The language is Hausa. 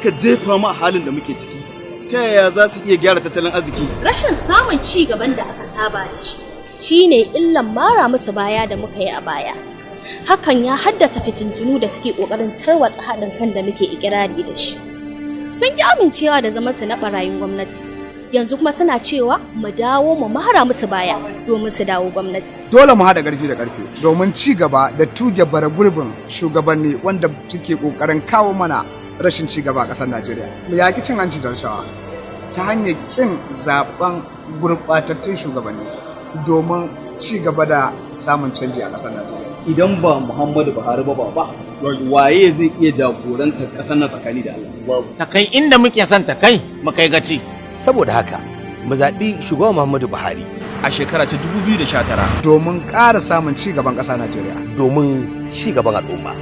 suka jefa mu a halin da muke ciki, ta yaya za su iya gyara tattalin arziki? Rashin samun ci gaban da aka saba da shi shine illan mara musu baya da muka yi a baya. Hakan ya haddasa fitintunu da suke kokarin tarwatsa haɗin kan da muke ikirari da shi. Sun ki amincewa da zaman su na barayin gwamnati. Yanzu kuma suna cewa mu dawo mu mara musu baya domin su dawo gwamnati. Dole mu haɗa ƙarfi da ƙarfe domin ci gaba da tuge bara gurbin shugabanni wanda suke ƙoƙarin kawo mana rashin ci gaba a ƙasar Najeriya. Mu yaƙi cin hanci da rashawa ta hanyar ƙin zaɓen gurɓatattun shugabanni domin ci gaba da samun canji a ƙasar Najeriya. Idan ba Muhammadu Buhari ba, waye zai iya jagorantar ƙasar nan tsakani da Allah? Ta kai inda muke son ta kai mu kai gaci. Saboda haka mu zaɓi shugaban Muhammadu Buhari a shekara ta 2019 domin ƙara samun ci gaban ƙasa Najeriya. domin ci gaban al'umma.